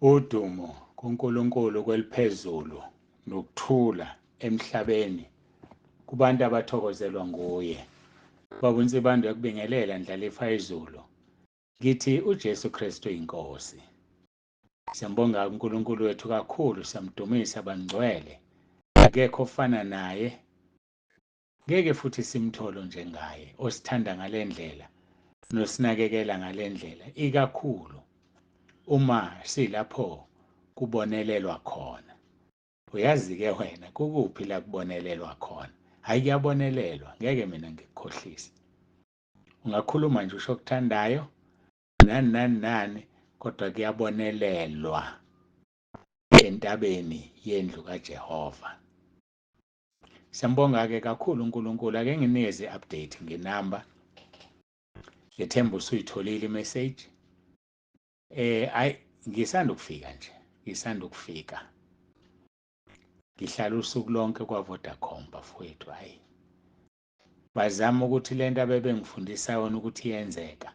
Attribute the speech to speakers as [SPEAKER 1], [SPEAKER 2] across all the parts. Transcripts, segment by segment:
[SPEAKER 1] Udumo kuNkulunkulu kweliphezulu nokuthula emhlabeni kubantu abathokozelwa nguye. Baba uNsibando yakubingelela ndlalifa izulu. Ngithi uJesu Kristu iNkosi. Siyambonga uNkulunkulu wethu kakhulu, siyamdumisa bangcwele. Akekho ofana naye. Ngeke futhi simtholo njengaye, osithanda ngalendlela nosinakekela ngalendlela, ikakhulu uma silapho kubonelelwa khona. Uyazi-ke wena kukuphi la kubonelelwa khona? Hayi, kuyabonelelwa, ngeke mina ngikukhohlise. Ungakhuluma nje usho okuthandayo nani, kodwa kuyabonelelwa entabeni yendlu kaJehova. Siyambonga-ke kakhulu uNkulunkulu. Ake nginikeze i-update ngenamba. Ngethemba usuyitholile i-message. Ngisanda ukufika. Ngihlala usuku lonke kwa-Vodacom bafowethu. Bazama ukuthi le nto abebengifundisa yona ukuthi iyenzeka,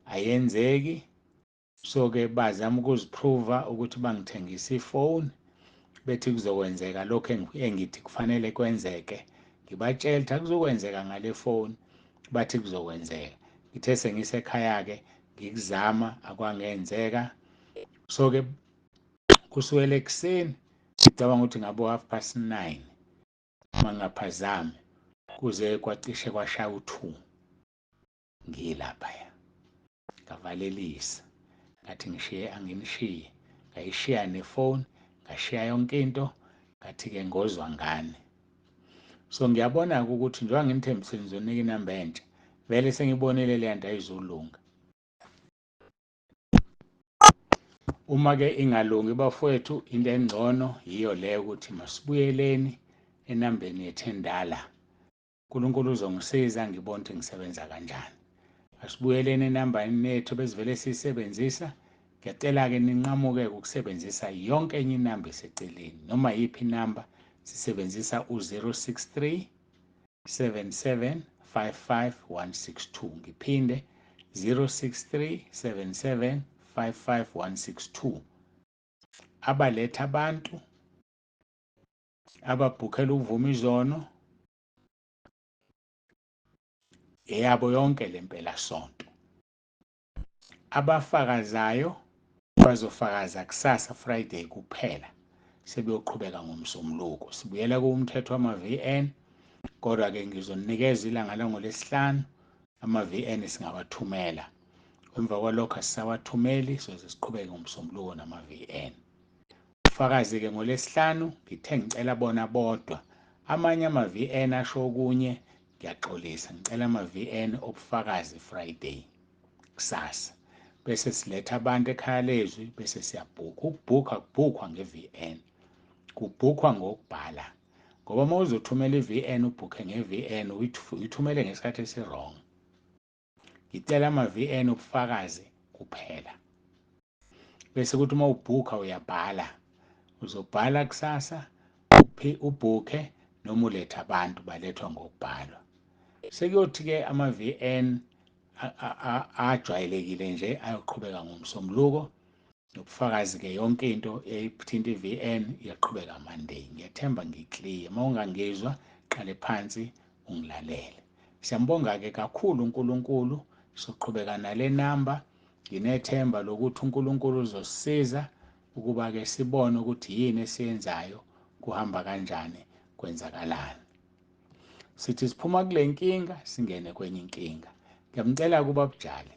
[SPEAKER 1] ayenzeki. So-ke bazama ukuziphruva ukuthi bangithengise ifoni, bethi kuzokwenzeka lokho engithi kufanele kwenzeke. Ngibatshela ukuthi akuzokwenzeka ngale foni, bathi kuzokwenzeka. Ngithe sengisekhaya-ke ngikuzama, akwangenzeka. So-ke kusukela ekuseni ngicabanga ukuthi ngabo 9:30 mangaphazami kuze kwacishe kwashaya u-2 ngilaphaya. Ngavalelisa ngathi anginishiye, ngayishiya nefoni, ngashiya yonke into, ngathi-ke ngozwa ngane. So ngiyabona-ke ukuthi njengoba nginithembisile ngizonika inamba entsha, vele sengibonile le nto ayizolunga. Uma-ke ingalungi bafowethu, into engcono yiyo leyo ukuthi masibuyeleni enambeni yethu endala. uNkulunkulu uzongisiza ngibone ukuthi ngisebenza kanjani. Asibuyeleni enambeni yethu besivele siyisebenzisa. Ngiyacela-ke ninqamuke ukusebenzisa yonke enye inamba eseceleni, noma yiphi inamba. Sisebenzisa u-063 77 55 162. Ngiphinde 063 77 55 162. Abaletha abantu ababhukhela ukuvuma izono eyabo yonke le mpelasonto. Abafakazayo bazofakaza kusasa Friday kuphela, sebeyoqhubeka ngomsombuluko. Sibuyela kumthetho wama-VN, kodwa-ke ngizoninikeza ilanga langoLwesihlanu ama-VN singawathumela. Emva kwalokho asisawathumeli, soze siqhubeke ngomsombuluko nama-VN. Ufakazi-ke ngoLwesihlanu ngithe ngicela bona bodwa. Amanye ama-VN asho okunye, ngiyaxolisa. Ngicela ama-VN obufakazi Friday kusasa, bese siletha abantu ekhaya lezwi, bese siyabhukha. Ukubhukha kubhukhwa nge-VN, kubhukhwa ngokubhala, ngoba uma uzothumela i-VN ubhukhe nge-VN uyithumele ngesikhathi esi-wrong. Ngicela ama-VN obufakazi kuphela, bese kuthi uma ubhukha uyabhala, uzobhala kusasa ubhukhe noma ulethe abantu balethwa ngokubhalwa. Sekuyothi-ke ama-VN ajwayelekile nje ayoqhubeka ngomsombuluko nobufakazi-ke yonke into ethinta i-VN iyaqhubeka Monday. Ngiyathemba ngiclear. Uma ungangizwa qale phansi ungilalele. Siyambonga-ke kakhulu uNkulunkulu. Soqhubeka nale namba. Nginethemba lokuthi uNkulunkulu uzosisiza ukuba-ke sibone ukuthi yini esiyenzayo, kuhamba kanjani, kwenzakalani. Sithi siphuma kule nkinga singene kwenye inkinga. Ngiyamcela kuba bujali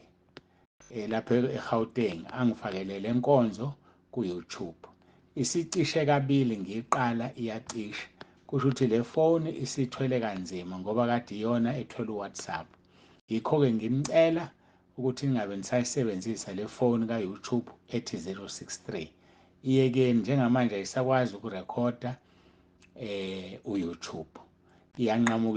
[SPEAKER 1] lapha eGauteng angifakele le nkonzo ku-YouTube. Isicishe kabili ngiyiqala iyacisha. Kusho ukuthi le foni isithwele kanzima ngoba kade iyona ethwele uWhatsApp. Yikho-ke ngimcela ukuthi ningabe nisayisebenzisa le foni ka-YouTube ethi 063. Iyekeni, njengamanje ayisakwazi ukurekhoda uYouTube.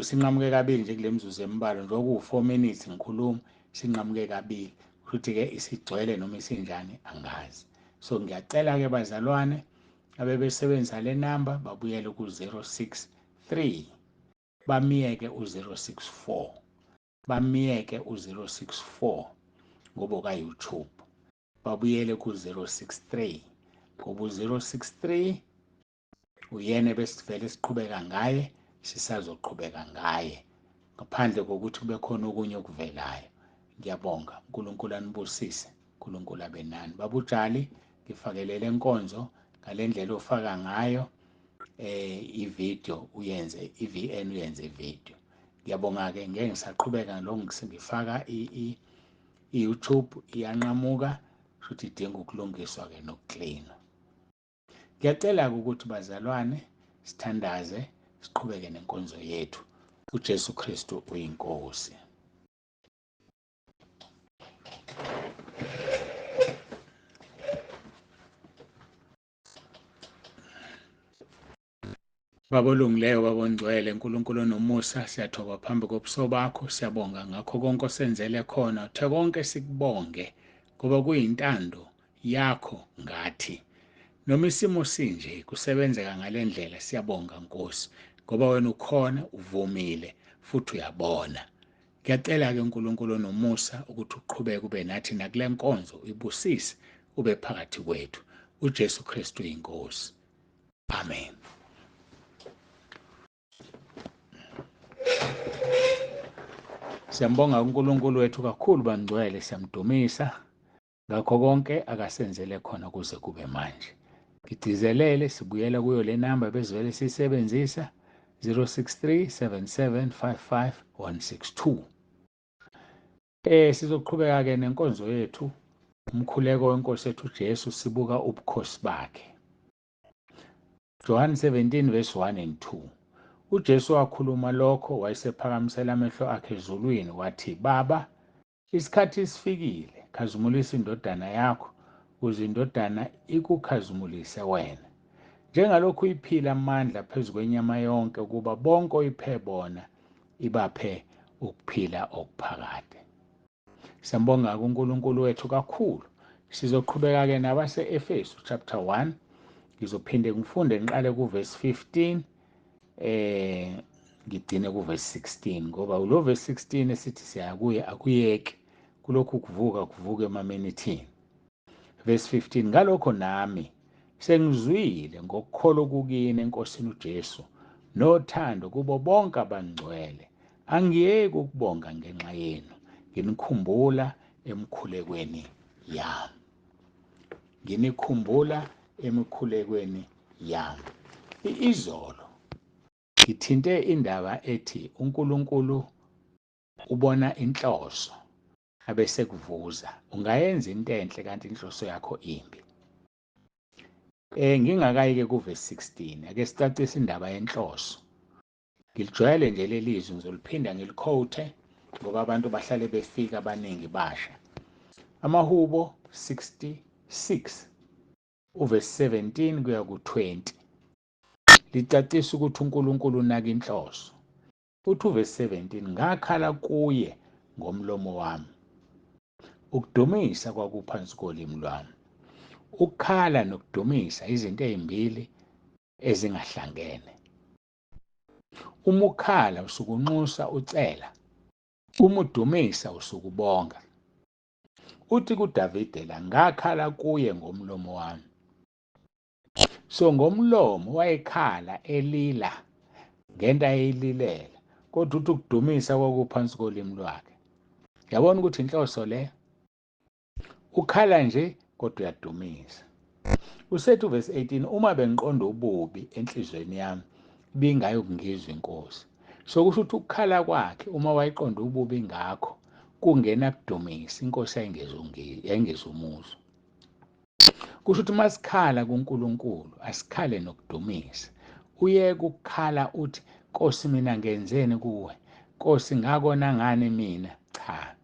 [SPEAKER 1] Sinqamuke kabili nje kule mizuzu embalwa, njengoba kuwu-4 minutes ngikhuluma, sinqamuke kabili. Futhi-ke isigcwele noma isinjani angazi. So ngiyacela-ke bazalwane abebesebenzisa le namba babuyele ku-063, bamiyeke u-064, bamiyeke u-064 ngoba ka-YouTube. babuyele ku-063 ngoba u-063 uyena besivele siqhubeka ngaye sisazoqhubeka ngaye ngaphandle kokuthi kube khona okunye okuvelayo. Ngiyabonga, uNkulunkulu anibusise, uNkulunkulu abe nani. Baba uJali, ngifakelele enkonzo ngale ndlela ofaka ngayo ivideo uyenze i-VN uyenze ivideo. Ngiyabonga-ke, ngeke ngisaqhubeka ngalokho ngifaka i-YouTube iyanqamuka futhi idinga ukulungiswa-ke nokuklina. Ngiyacela-ke ukuthi bazalwane sithandaze siqhubeke nenkonzo yethu. uJesu Kristu uyiNkosi. Baba olungileyo, Baba ongcwele, uNkulunkulu onomusa, siyathoba phambi kobuso bakho, siyabonga ngakho konke osenzele khona. Uthe konke sikubonge ngoba kuyintando yakho ngathi. Noma isimo sinje kusebenzeka ngale ndlela, siyabonga Nkosi ngoba wena ukhona, uvumile futhi uyabona. Ngiyacela-ke uNkulunkulu onomusa ukuthi uqhubeke ube nathi nakule nkonzo, uyibusise ube phakathi kwethu. uJesu Kristu uyiNkosi. Amen. Siyambonga uNkulunkulu wethu kakhulu bangcwele, siyamdumisa ngakho konke akasenzele khona kuze kube manje. Ngigcizelele sibuyela kuyo le namba bezivele siyisebenzisa 063 7755 162. Sizoqhubeka-ke nenkonzo yethu, umkhuleko weNkosi yethu uJesu, sibuka ubukhosi bakhe. John 17 verse 1 and 2. uJesu wakhuluma lokho wayesephakamisela amehlo akhe ezulwini wathi, Baba, isikhathi sifikile, khazimulisa indodana yakho ukuze indodana ikukhazimulise wena. Njengalokhu iphila amandla phezu kwenyama yonke ukuba bonke oyiphe bona ibaphe ukuphila okuphakade. Siyambonga uNkulunkulu wethu kakhulu. Sizoqhubeka-ke nabase-Efesu chapter 1. Ngizophinde ngifunde ngiqale kuverse 15 ngigcine kuverse 16 ngoba ulo verse 16 esithi siya kuye akuyeke kulokhu kuvuka emaminithini. Verse 15, ngalokho nami sengizwile ngokukholwa kukini eNkosini uJesu nothando kubo bonke abangcwele. Angiyeki ukubonga ngenxa yenu, nginikhumbula emkhulekweni yami. Nginikhumbula emikhulekweni yami. Izolo ngithinte indaba ethi uNkulunkulu ubona inhloso abese kuvuza. Ungayenza into enhle kanti inhloso yakho imbi. Ngingakayike kuverse 16, ake sicacise indaba yenhloso. Ngilijwayele nje leli lizwi, ngizoliphinda ngiliquote ngoba abantu bahlale befika abaningi basha. Amahubo 66 uverse 17 kuya ku-20 licacisa ukuthi uNkulunkulu unaka inhloso. Uthi uverse 17, ngakhala kuye ngomlomo wami, ukudumisa kwakuphansi kolimi lwami. Ukukhala nokudumisa izinto ezimbili ezingahlangene. Uma ukhala usukunxusa ucela, uma udumisa usukubonga. Uthi kuDavide la, ngakhala kuye ngomlomo wami. So ngomlomo wayekhala elila ngento ayililela, kodwa uthi ukudumisa kwakuphansi kolimi lwakhe. Yabona ukuthi inhloso le, ukhala nje kodwa uyadumisa. Usethi uverse 18, uma bengiqonda ububi enhlizweni yami bingayokungizwa inkosi. So kusho ukuthi ukukhala kwakhe uma wayiqonda ububi ngakho kungena kudumisa, inkosi yayingeza umuzwa. Kusho ukuthi masikhala kuNkulunkulu asikhale nokudumisa. Uyeke ukukhala uthi, Nkosi mina ngenzeni kuwe? Nkosi ngakona ngani mina? Cha.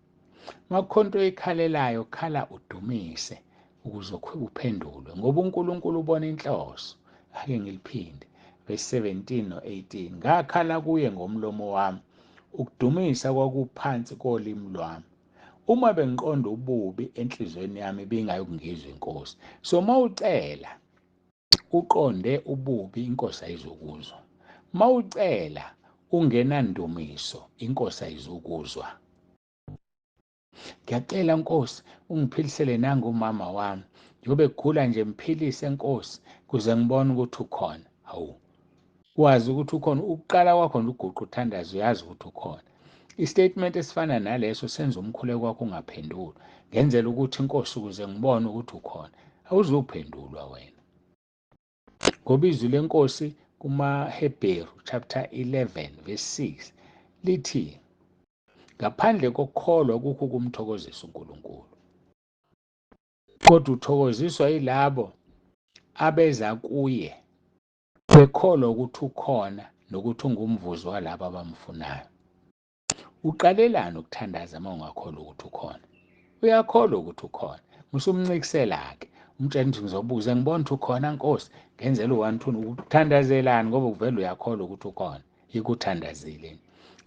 [SPEAKER 1] Makukhonto oyikhalelayo, khala udumise ukuze uphendulwe ngoba uNkulunkulu ubona inhloso. Ake ngiliphinde verse 17 no-18, ngakhala kuye ngomlomo wami, ukudumisa kwakuphansi kolimi lwami. Uma bengiqonda ububi enhlizweni yami bingayokungizwa inkosi. So mawucela uqonde ububi, inkosi ayizokuzwa. Mawucela ungenandumiso, inkosi ayizokuzwa. Ngiyacela Nkosi ungiphilisele nangumama wami. Njobe gula nje mphilise Nkosi kuze ngibone ukuthi ukhona. Hawu. Wazi ukuthi ukhona, ukuqala kwakho nje uguqa uthandaze uyazi ukuthi ukhona. Istatement esifana naleso senza umkhuleko wakho ungaphenduli. Ngenzela ukuthi Inkosi ukuze ngibone ukuthi ukhona. Awuzuphendulwa wena. Ngoba izwi leNkosi kumaHebheru chapter 11 verse 6 lithi ngaphandle kokukholwa akukho ukumthokozisa uNkulunkulu. Kodwa uthokoziswa yilabo abeza kuye bekholwa ukuthi ukhona nokuthi ungumvuzo walabo abamfunayo. Uqalelani ukuthandaza uma ungakholwa ukuthi ukhona? Uyakholwa ukuthi ukhona. Musumncikisela-ke. Umtshela ukuthi ngizobuza ngibona ukuthi ukhona Nkosi. Ngenzela u-1 2 ukuthandazelani ngoba uvele uyakholwa ukuthi ukhona. Ikuthandazile.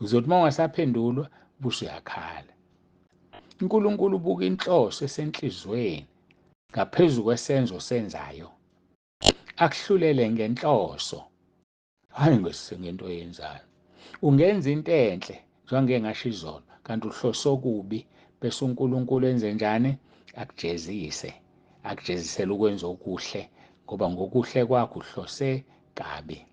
[SPEAKER 1] Uzothi uma ungasaphendulwa buse uyakhala. uNkulunkulu ubuka inhloso esenhlizweni ngaphezu kwesenzo senzayo. Akuhlulele ngenhloso. Hayi ngento oyenzayo. Ungenza into enhle njengoba ngasho izolo kanti uhlose okubi bese uNkulunkulu enze njani? Akujezisele ukwenza okuhle ngoba ngokuhle kwakho uhlose kabi.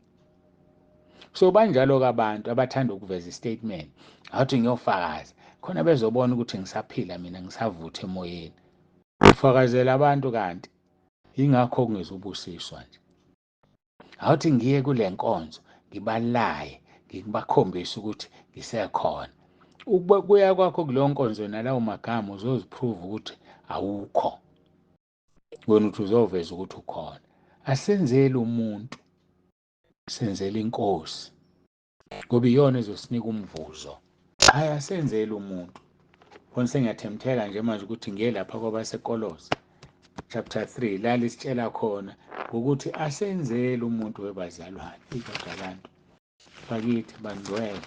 [SPEAKER 1] So banjalo kabantu abathanda ukuveza istatement athi ngiyofakaza khona bezobona ukuthi ngisaphila mina ngisavutha emoyeni. Ufakazela abantu kanti ingakho kungezubusiswa nje. Awuthi ngiye kule nkonzo ngibalaye ngikubakhombisa ukuthi ngisekhona. Ukuya kwakho kuleyo nkonzo nalawo magama uzoziprove ukuthi awukho. Wena uthi uzoveza ukuthi ukhona. Asenzele umuntu, senzele iNkosi ngoba iyona ezosinika umvuzo. Hayi asenzele umuntu. Khona sengiyathemtheka nje manje ukuthi ngiye lapha kwabaseKolose chapter 3 la lisitshela khona ukuthi asenzele umuntu webazalwane. Kodwa abantu bakithi bangcwele.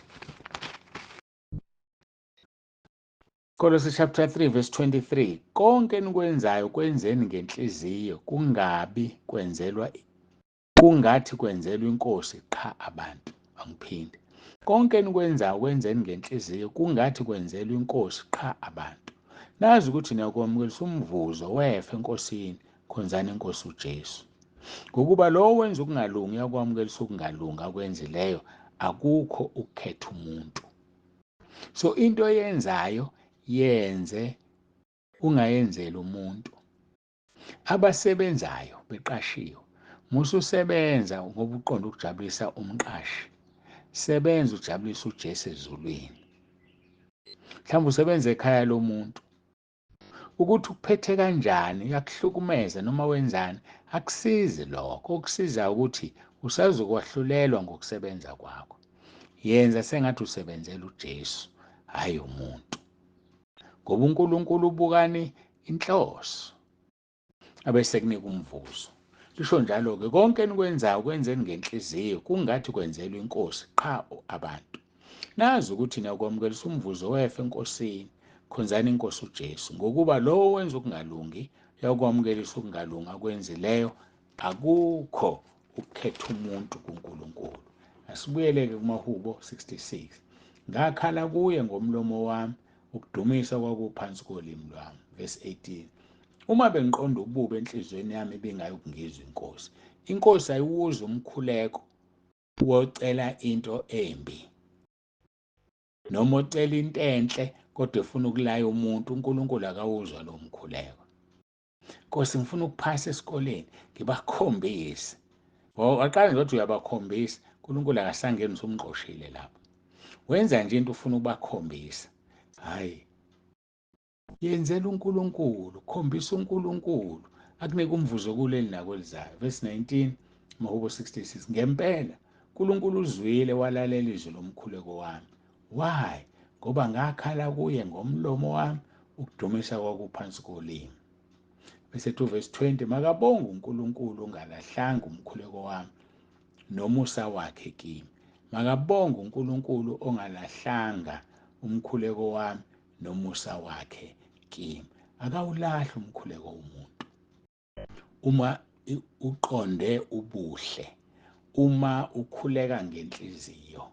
[SPEAKER 1] Kolose chapter 3 verse 23 konke enikwenzayo kwenzeni ngenhliziyo kungathi kwenzelwa iNkosi qha abantu. Angiphinde. Konke enikwenzayo kwenzeni ngenhliziyo kungathi kwenzelwa iNkosi qha abantu. Nazi ukuthi niyakwamukela umvuzo wefa eNkosini khonzani iNkosi uJesu. Ngokuba lo wenza ukungalungi uyakwamukela ukungalunga akwenzileyo akukho ukukhetha umuntu. So into oyenzayo yenze ungayenzeli umuntu. Abasebenzayo beqashiwe mususebenza ngoba uqonda ukujabulisa umqashi. Sebenza ujabulisa uJesu ezulwini. Mhlawumbe usebenza ekhaya lomuntu. Ukuthi ukuphethe kanjani yakuhlukumeza noma wenzani akusizi lokho. Okusiza ukuthi usazokwahlulelwa ngokusebenza kwakho. Yenza sengathi usebenzela uJesu hayi umuntu. Ngoba uNkulunkulu ubukani inhloso abese kunika umvuzo. Lisho njalo-ke konke enikwenzayo kwenzeni ngenhliziyo kungathi kwenzelwa iNkosi qha abantu. Nazi ukuthi niyakwamukelisa umvuzo wefa eNkosini khonzani iNkosi uJesu. Ngokuba lo wenza ukungalungi uyakwamukelisa ukungalungi akwenzileyo akukho ukukhetha umuntu kuNkulunkulu. Asibuyeleke kumaHubo 66. Ngakhala kuye ngomlomo wami ukudumisa kwakuphansi kolimi lwami. Verse 18. Uma bengiqonda ububi enhlizweni yami bengayi ukungizwa iNkosi. iNkosi ayiwuzi umkhuleko wocela into embi. Noma ocela into enhle kodwa efuna ukulaya umuntu, uNkulunkulu akawuzwa lo mkhuleko. Nkosi ngifuna ukuphasa esikoleni ngibakhombise. Waqala nje uthi uyabakhombisa, uNkulunkulu akasangeni usumqoshile lapho. Wenza nje into ufuna ukubakhombisa. Hayi. Yenzela uNkulunkulu, khombisa uNkulunkulu, akunika umvuzo kuleli nakolizayo. Verse 19, maHubo 66. Ngempela, uNkulunkulu uzwile walalela izwi lomkhuleko wami. Why? Ngoba ngakhala kuye ngomlomo wami ukudumisa kwakuphansi kolimi. Bese 2 verse 20. Makabonge uNkulunkulu ongalahlanga umkhuleko wami nomusa wakhe kimi. Makabonge uNkulunkulu ongalahlanga umkhuleko wami nomusa wakhe kimi. Akawulahla umkhuleko womuntu. Uma uqonde ubuhle, uma ukhuleka ngenhliziyo,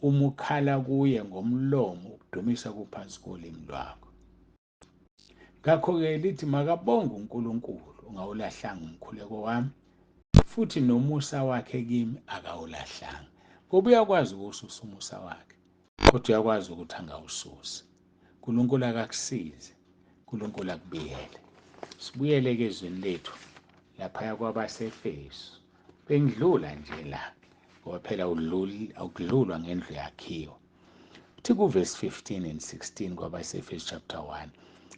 [SPEAKER 1] uma ukhala kuye ngomlomo ukudumisa kuphansi kolimi lwakho. Ngakho-ke lithi makabonge uNkulunkulu ungawulahlanga umkhuleko wami, futhi nomusa wakhe kimi akawulahlanga. Ngoba uyakwazi ukuwususa umusa wakhe, kodwa uyakwazi ukuthi angawususi. uNkulunkulu akakusize, uNkulunkulu akubiyele. Sibuyele-ke ezweni lethu laphaya kwabaseFesu. Bengidlula nje la, ngoba phela akudlulwa ngendlu yakhiwa. Kuthi kuvesi 15 and 16 kwabaseFesu chapter 1,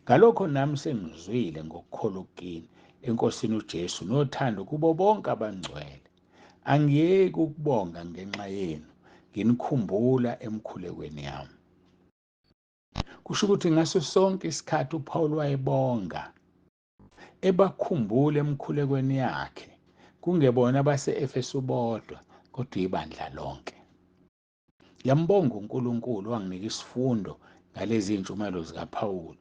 [SPEAKER 1] ngalokho nami sengizwile ngokukholwa kini eNkosini uJesu nothando kubo bonke abangcwele. Angiyeki ukubonga ngenxa yenu, nginikhumbula emkhulekweni yami. Kusho ukuthi ngaso sonke isikhathi uPaul wayebonga, ebakhumbula emkhulekweni yakhe, kungebona abase-Efesu bodwa, kodwa ibandla lonke. Ngiyambonga uNkulunkulu wanginika isifundo ngalezi iy'ntshumayelo zikaPawulu.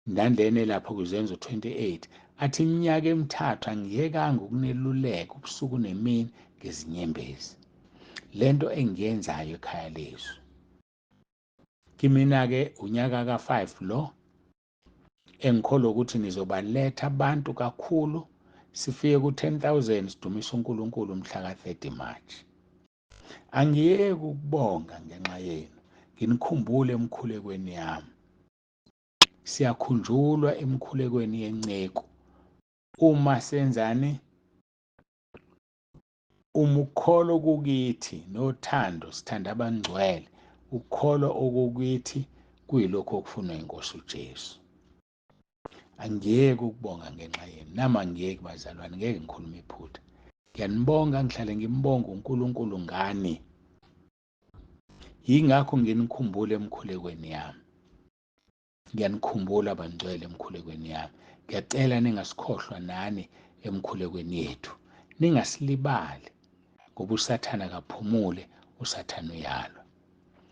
[SPEAKER 1] Ndandene lapho kuZenzo 28, athi iminyaka emithathu angiyekanga ukuneluleka ubusuku nemini ngezinyembezi. Lento engiyenzayo ekhaya lethu. Kimina-ke unyaka ka-5 lo, engikholwa ukuthi nizobaletha abantu kakhulu, sifike ku-10,000 sidumise uNkulunkulu mhla ka-30 March. Angiyeki ukubonga ngenxa yenu, nginikhumbule emkhulekweni yami. Siyakhunjulwa emkhulekweni yenceku. Uma senzani? Uma ukukholo kukithi nothando sithanda abangcwele, ukukholo okukithi kuyilokho okufunwa iNkosi uJesu. Angiyeki ukubonga ngenxa yenu. Nami angiyeki bazalwane, ngeke ngikhulume iphutha. Ngiyanibonga, ngihlale ngimbonga uNkulunkulu ngani. Yingakho nginikhumbula emkhulekweni yami. Ngiyanikhumbula abangcwele emkhulekweni yami. Ngiyacela ningasikhohlwa nani emkhulekweni yethu. Ningasilibali, ngoba uSathane akaphumule, uSathane uyalwa.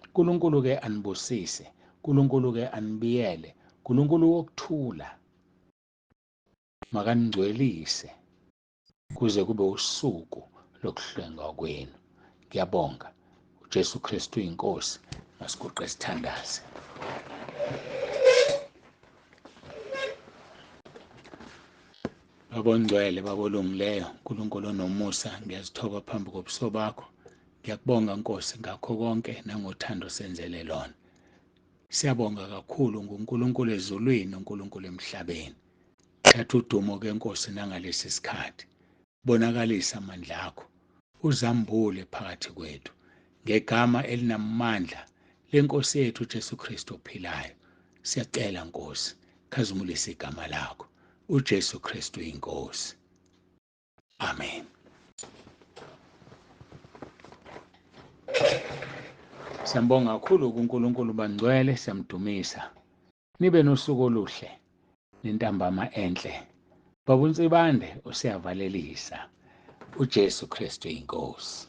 [SPEAKER 1] uNkulunkulu-ke anibusise, uNkulunkulu-ke anibiyele, uNkulunkulu wokuthula makaningcwelise kuze kube usuku lokuhlengwa kwenu. Ngiyabonga. uJesu Kristu uyiNkosi, masiguqe sithandaze. Babongcwele, babolungileyo, uNkulunkulu onomusa, ngiyazithoba phambi kobuso bakho. Ngiyakubonga Nkosi ngakho konke nangothando senzele lona. Siyabonga kakhulu nguNkulunkulu ezulwini, uNkulunkulu emhlabeni. Thatha udumo-ke Nkosi nangalesi sikhathi. Bonakalisa amandla akho, uzambule phakathi kwethu, ngegama elinamandla leNkosi yethu uJesu Kristu ophilayo. Siyacela Nkosi, khazimulisa igama lakho. uJesu Kristu uyiNkosi. Amen. Siyambonga kakhulu kuNkulunkulu bangcwele, siyamdumisa. Nibe nosuku oluhle nentambama enhle. Baba uNsibande usiyavalelisa. uJesu Kristu uyiNkosi.